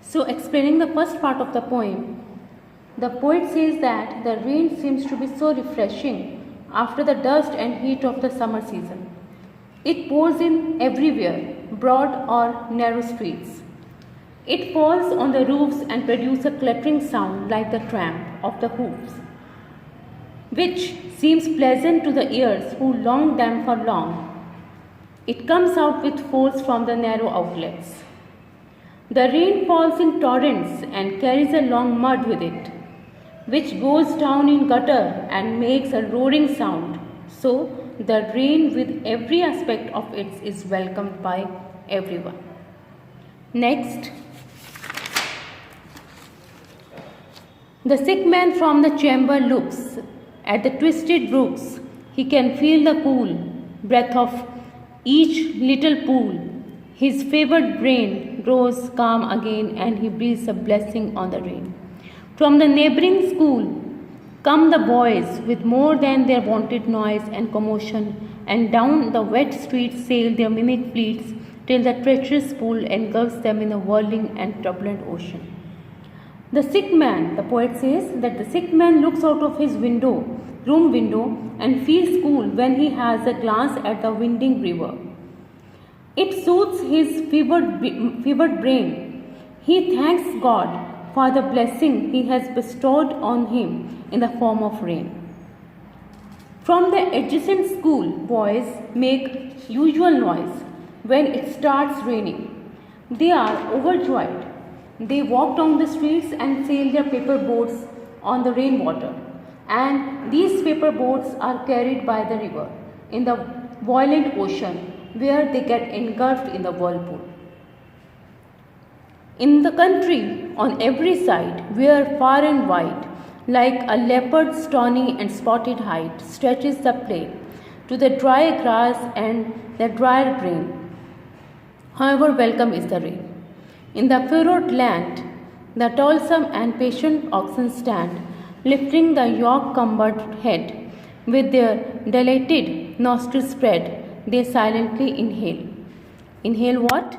So, explaining the first part of the poem, the poet says that the rain seems to be so refreshing after the dust and heat of the summer season. It pours in everywhere, broad or narrow streets. It falls on the roofs and produces a clattering sound like the tramp of the hoofs, which seems pleasant to the ears who long them for long. It comes out with force from the narrow outlets. The rain falls in torrents and carries along mud with it, which goes down in gutter and makes a roaring sound. So, the rain with every aspect of it is welcomed by everyone. Next, the sick man from the chamber looks at the twisted brooks. He can feel the cool breath of each little pool. His favored brain grows calm again and he breathes a blessing on the rain. From the neighboring school come the boys with more than their wonted noise and commotion, and down the wet streets sail their mimic fleets till the treacherous pool engulfs them in a whirling and turbulent ocean. The sick man, the poet says that the sick man looks out of his room window, and feels cool when he has a glance at the winding river. It soothes his fevered brain. He thanks God for the blessing he has bestowed on him in the form of rain. From the adjacent school, boys make usual noise when it starts raining. They are overjoyed. They walk down the streets and sail their paper boats on the rainwater. And these paper boats are carried by the river in the violent ocean where they get engulfed in the whirlpool. In the country, on every side, where far and wide, like a leopard's tawny and spotted hide, stretches the plain to the dry grass and the drier grain. However welcome is the rain. In the furrowed land, the toilsome and patient oxen stand, lifting the yoke-cumbered head. With their dilated nostrils spread, they silently inhale. Inhale what?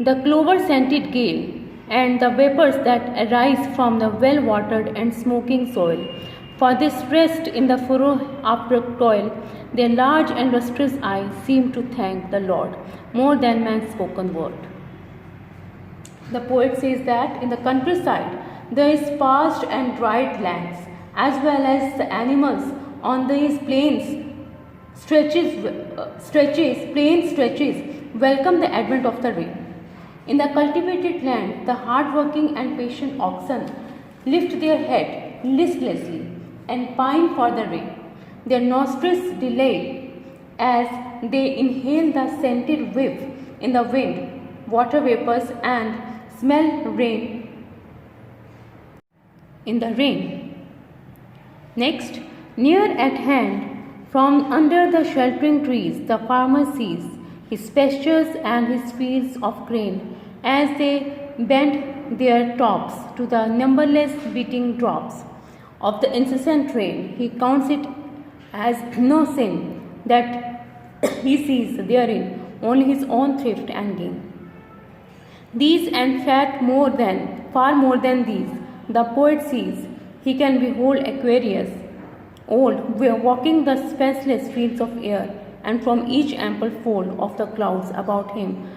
The clover-scented gale and the vapors that arise from the well-watered and smoking soil. For this rest in the furrow after toil, their large and lustrous eyes seem to thank the Lord more than man's spoken word. The poet says that in the countryside there is parched and dried lands, as well as the animals on these plain stretches welcome the advent of the rain. In the cultivated land, the hard-working and patient oxen lift their head listlessly and pine for the rain. Their nostrils dilate as they inhale the scented whiff in the wind, water vapors, and smell rain in the rain. Next, near at hand, from under the sheltering trees, the farmer sees his pastures and his fields of grain as they bend their tops to the numberless beating drops of the incessant rain. He counts it as no sin that he sees therein only his own thrift and gain. These and far more than these, the poet sees. He can behold Aquarius, old, walking the spaceless fields of air, and from each ample fold of the clouds about him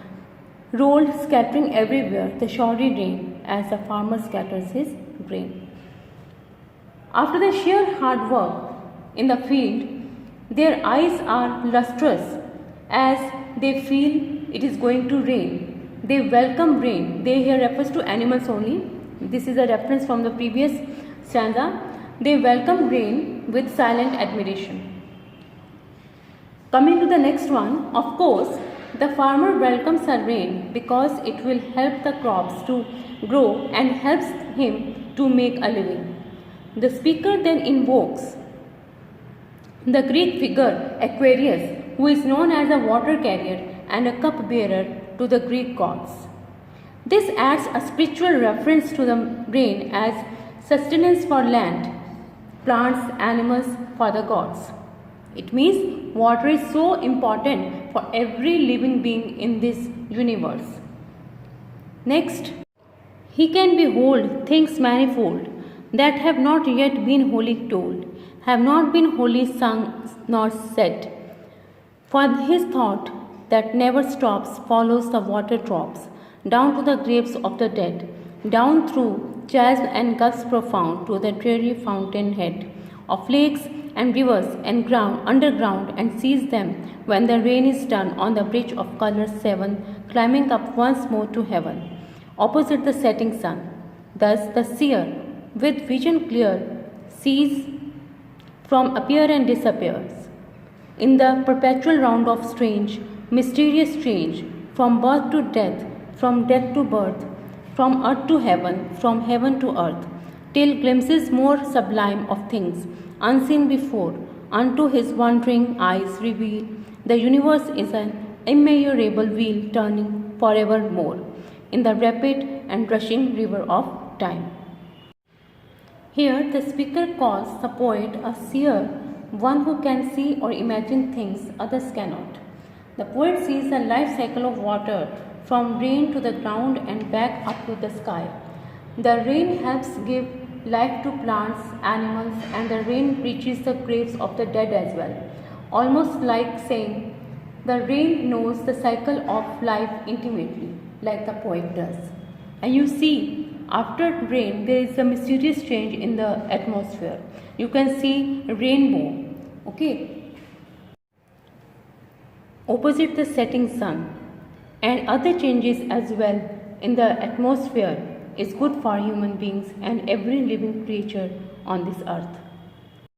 rolled, scattering everywhere the showery rain as the farmer scatters his grain. After the sheer hard work in the field, their eyes are lustrous as they feel it is going to rain. They welcome rain. They here refers to animals only. This is a reference from the previous stanza. They welcome rain with silent admiration. Coming to the next one, of course, the farmer welcomes the rain because it will help the crops to grow and helps him to make a living. The speaker then invokes the Greek figure Aquarius, who is known as a water carrier and a cup bearer to the Greek gods. This adds a spiritual reference to the rain as sustenance for land, plants, animals for the gods. It means water is so important for every living being in this universe. Next, he can behold things manifold that have not yet been wholly told, have not been wholly sung nor said. For his thought that never stops follows the water drops down to the graves of the dead, down through chasms and gulfs profound to the dreary fountain head of lakes and rivers and ground underground, and sees them when the rain is done on the bridge of color 7, climbing up once more to heaven, opposite the setting sun. Thus the seer, with vision clear, sees from appear and disappears in the perpetual round of strange, mysterious change, from birth to death, from death to birth, from earth to heaven, from heaven to earth, till glimpses more sublime of things unseen before, unto his wondering eyes reveal the universe is an immeasurable wheel turning forevermore in the rapid and rushing river of time. Here, the speaker calls the poet a seer, one who can see or imagine things others cannot. The poet sees the life cycle of water from rain to the ground and back up to the sky. The rain helps give life to plants, animals, and the rain reaches the graves of the dead as well. Almost like saying, the rain knows the cycle of life intimately, like the poet does. And you see, after rain, there is a mysterious change in the atmosphere. You can see a rainbow, okay, opposite the setting sun, and other changes as well in the atmosphere is good for human beings and every living creature on this earth.